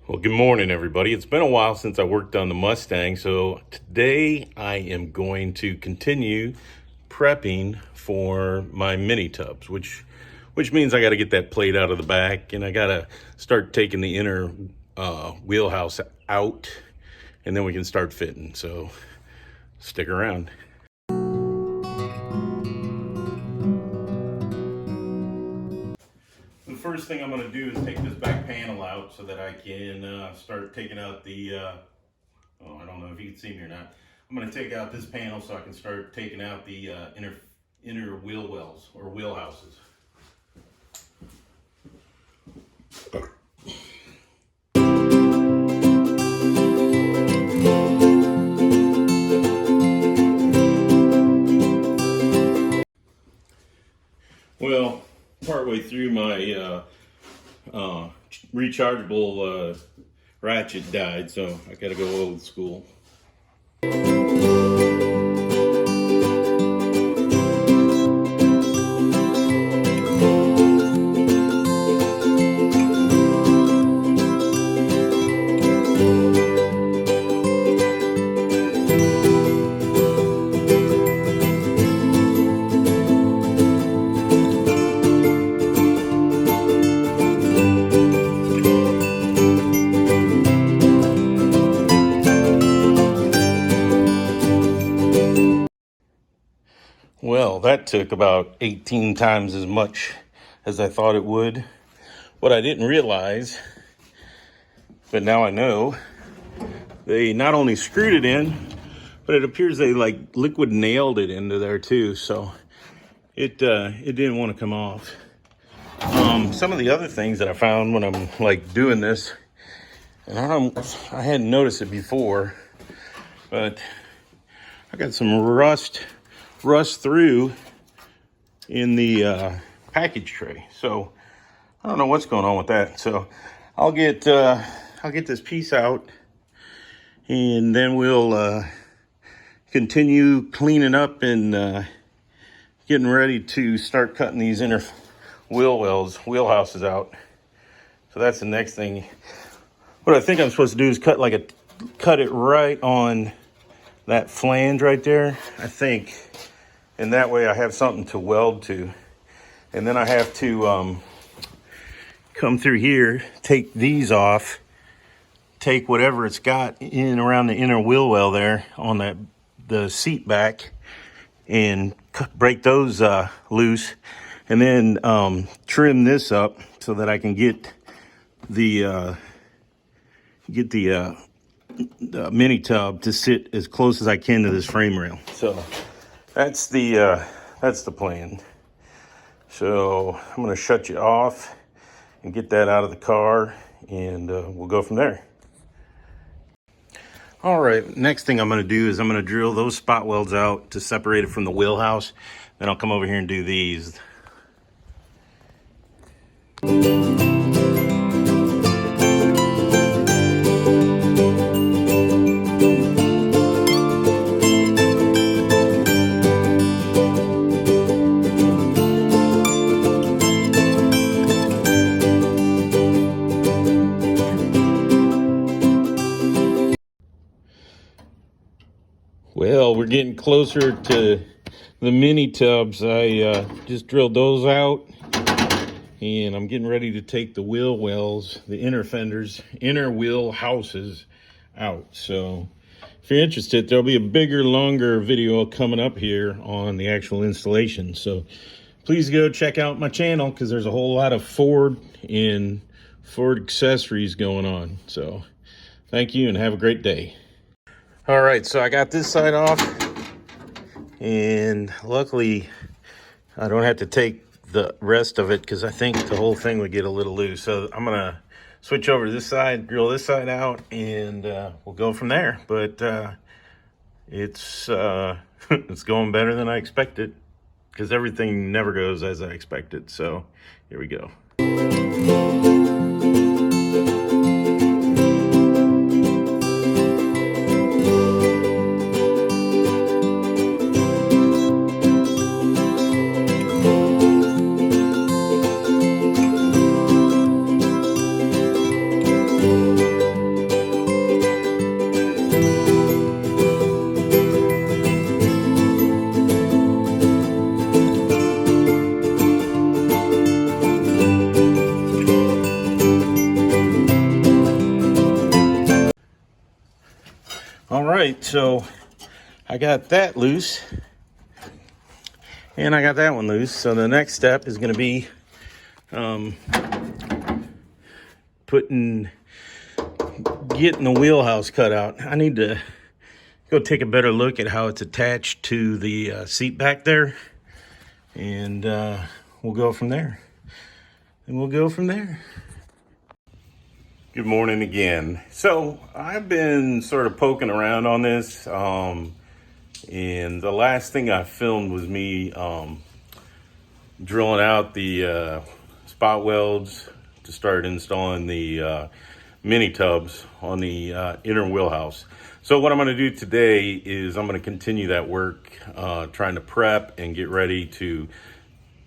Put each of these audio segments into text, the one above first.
Well, good morning, everybody. It's been a while since I worked on the Mustang, so today I am going to continue prepping for my mini tubs, which means I got to get that plate out of the back, and I got to start taking the inner wheelhouse out, and then we can start fitting. So stick around. The first thing I'm going to do is take this back panel out so that I can start taking out the, I don't know if you can see me or not. I'm going to take out this panel so I can start taking out the inner wheel wells or wheelhouses. Well, partway through my rechargeable ratchet died, so I gotta go old school. Well, that took about 18 times as much as I thought it would. What I didn't realize, but now I know, they not only screwed it in, but it appears they like liquid nailed it into there too. So it didn't want to come off. Some of the other things that I found when I'm like doing this, and I hadn't noticed it before, but I got some rust through in the package tray. So I don't know what's going on with that. So I'll get this piece out, and then we'll continue cleaning up and getting ready to start cutting these inner wheelhouses out. So that's the next thing. What I think I'm supposed to do is cut it right on that flange right there, I think. And that way I have something to weld to. And then I have to come through here, take these off, take whatever it's got in around the inner wheel well there on the seat back, and break those loose, and then trim this up so that I can get the mini tub to sit as close as I can to this frame rail. So that's the plan. So I'm going to shut you off and get that out of the car, and we'll go from there. All right, next thing I'm going to do is I'm going to drill those spot welds out to separate it from the wheelhouse. Then I'll come over here and do these. Well, we're getting closer to the mini tubs. I just drilled those out, and I'm getting ready to take the wheel wells, the inner fenders, inner wheel houses out. So if you're interested, there'll be a bigger, longer video coming up here on the actual installation. So please go check out my channel, because there's a whole lot of Ford and Ford accessories going on. So thank you and have a great day. All right, so I got this side off, and luckily I don't have to take the rest of it, because I think the whole thing would get a little loose. So I'm gonna switch over to this side, drill this side out, and we'll go from there. But it's it's going better than I expected, because everything never goes as I expected. So here we go. All right, so I got that loose and I got that one loose. So the next step is going to be getting the wheelhouse cut out. I need to go take a better look at how it's attached to the seat back there, and we'll go from there. Good morning again. So I've been sort of poking around on this, and the last thing I filmed was me drilling out the spot welds to start installing the mini tubs on the inner wheelhouse. So what I'm going to do today is I'm going to continue that work, trying to prep and get ready to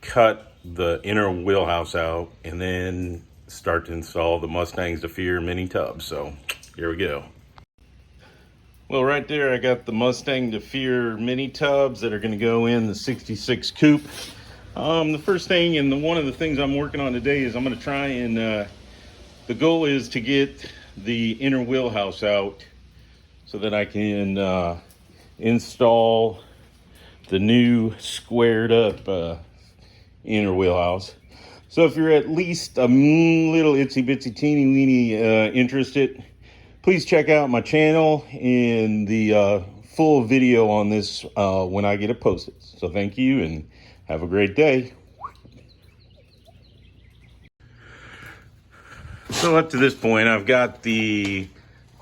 cut the inner wheelhouse out and then start to install the Mustang's Defeater mini tubs. So here we go. Well, right there I got the Mustang Defeater mini tubs that are going to go in the 66 Coupe. The first thing and one of the things I'm working on today is I'm going to try and the goal is to get the inner wheelhouse out so that I can install the new squared up inner wheelhouse. So if you're at least a little itsy bitsy teeny weeny interested, please check out my channel and the full video on this when I get it posted. So thank you and have a great day. So up to this point, I've got the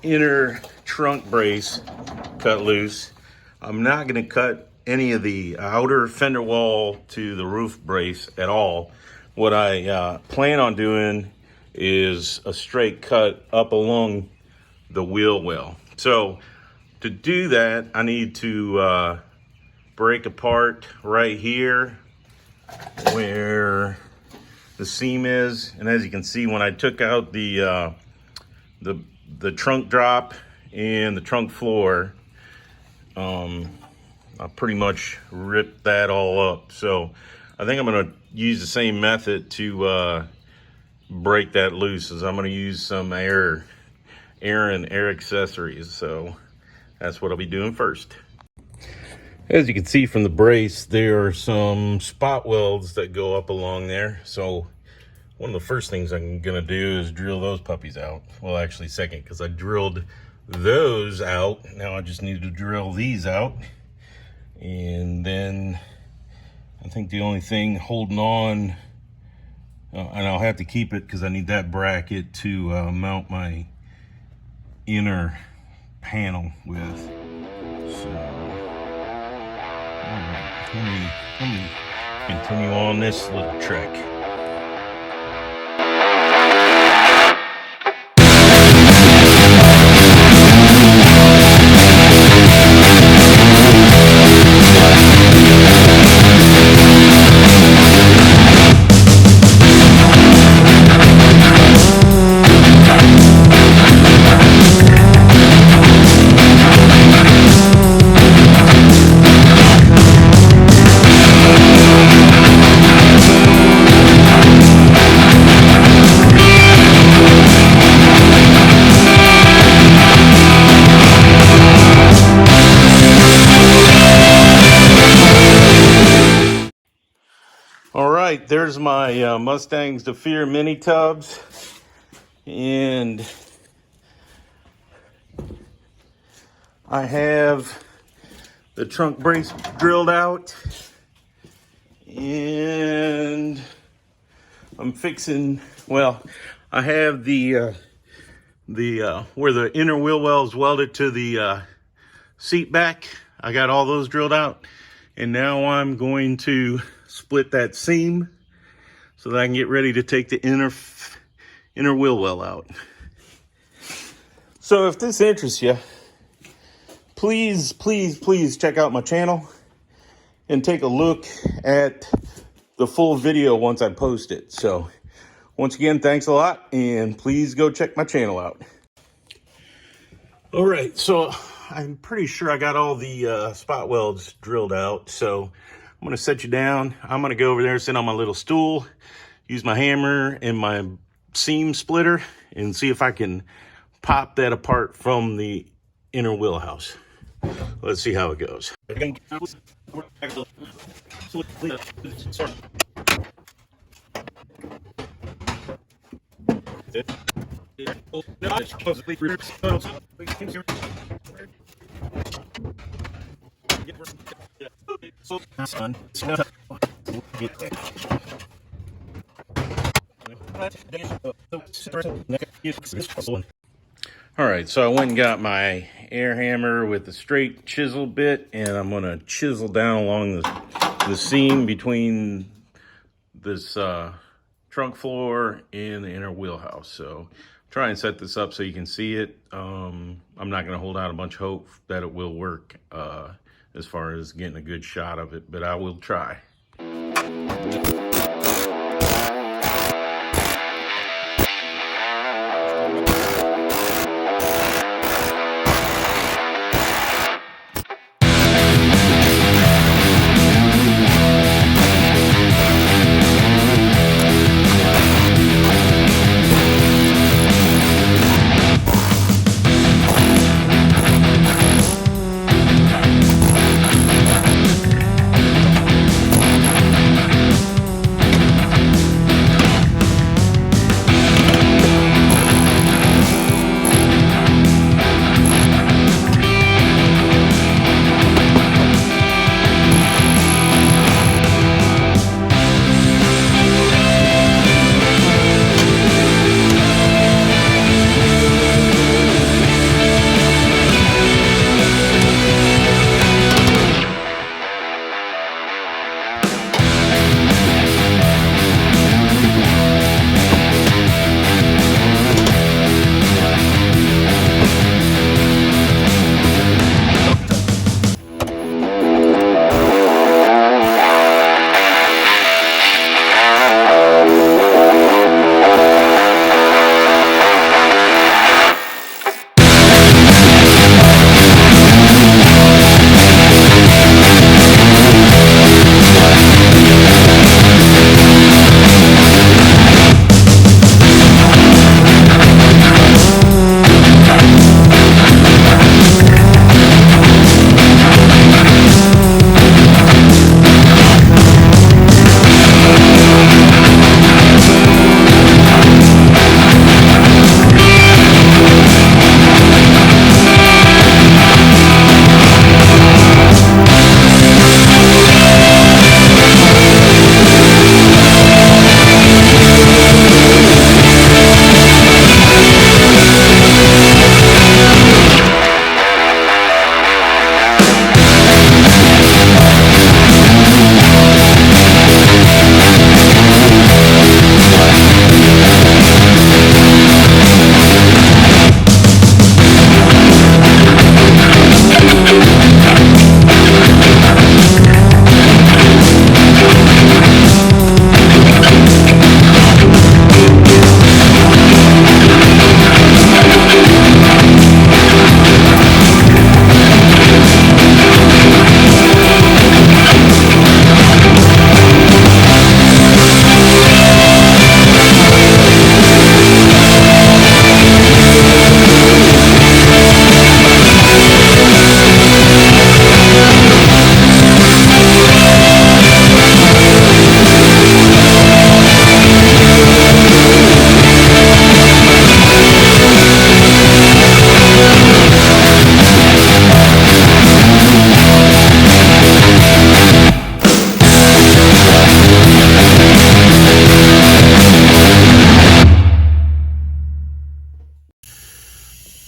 inner trunk brace cut loose. I'm not going to cut any of the outer fender wall to the roof brace at all. What I plan on doing is a straight cut up along the wheel well. So to do that, I need to break apart right here where the seam is. And as you can see, when I took out the trunk drop and the trunk floor, I pretty much ripped that all up. So I think I'm going to use the same method to break that loose, as I'm going to use some air and air accessories. So that's what I'll be doing first. As you can see from the brace, there are some spot welds that go up along there. So one of the first things I'm going to do is drill those puppies out. Well, actually second, because I drilled those out. Now I just need to drill these out. And then I think the only thing holding on, and I'll have to keep it because I need that bracket to mount my inner panel with. So, all right, let me continue on this little trek. All right, there's my Mustang's Defeater mini tubs, and I have the trunk brace drilled out, and I'm fixing, well, I have the where the inner wheel well is welded to the seat back. I got all those drilled out, and now I'm going to split that seam so that I can get ready to take the inner wheel well out. So if this interests you, please check out my channel and take a look at the full video once I post it. So once again, thanks a lot, and please go check my channel out. All right, so I'm pretty sure I got all the spot welds drilled out. So I'm gonna set you down. I'm gonna go over there, sit on my little stool, use my hammer and my seam splitter and see if I can pop that apart from the inner wheelhouse. Let's see how it goes. All right, so I went and got my air hammer with the straight chisel bit, and I'm gonna chisel down along the seam between this trunk floor and the inner wheelhouse. So try and set this up so you can see it. I'm not gonna hold out a bunch of hope that it will work as far as getting a good shot of it, but I will try.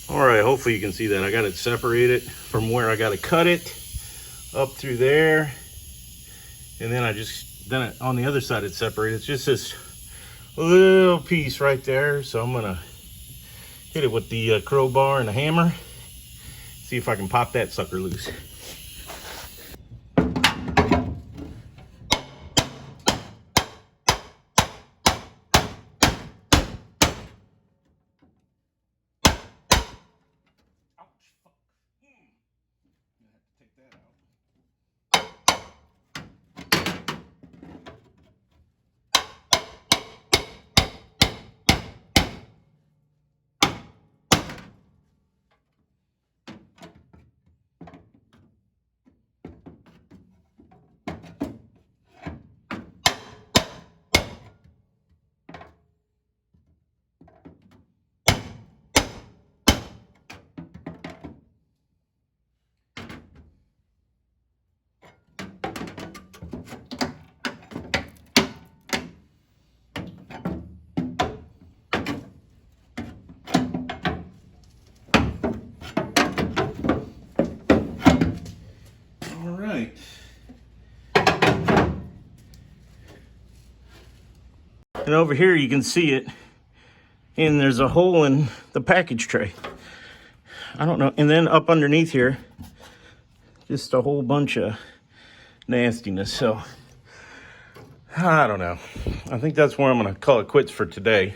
All right, hopefully you can see that. I got it separated from where I got to cut it up through there. And then on the other side it's separated. It's just this little piece right there. So I'm gonna hit it with the crowbar and the hammer. See if I can pop that sucker loose. And over here you can see it, and there's a hole in the package tray. I don't know. And then up underneath here, just a whole bunch of nastiness. So I don't know. I think that's where I'm going to call it quits for today.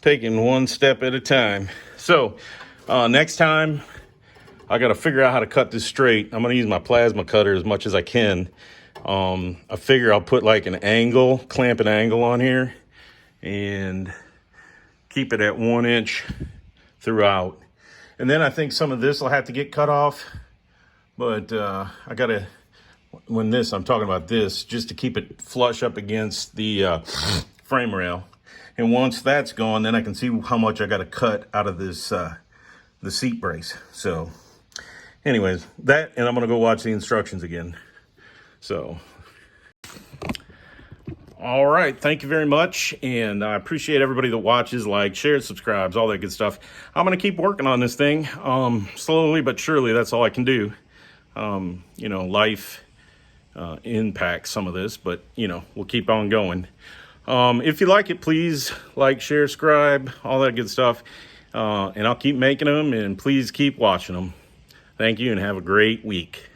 Taking one step at a time. So next time, I got to figure out how to cut this straight. I'm going to use my plasma cutter as much as I can. I figure I'll put like an angle, clamp an angle on here, and keep it at 1 inch throughout. And then I think some of this will have to get cut off. But I got to, I'm talking about this, just to keep it flush up against the frame rail. And once that's gone, then I can see how much I got to cut out of this, the seat brace. So anyways, that, and I'm going to go watch the instructions again. So, all right. Thank you very much. And I appreciate everybody that watches, like, shares, subscribes, all that good stuff. I'm going to keep working on this thing, slowly but surely. That's all I can do. You know, life impacts some of this, but, you know, we'll keep on going. If you like it, please like, share, subscribe, all that good stuff. And I'll keep making them, and please keep watching them. Thank you, and have a great week.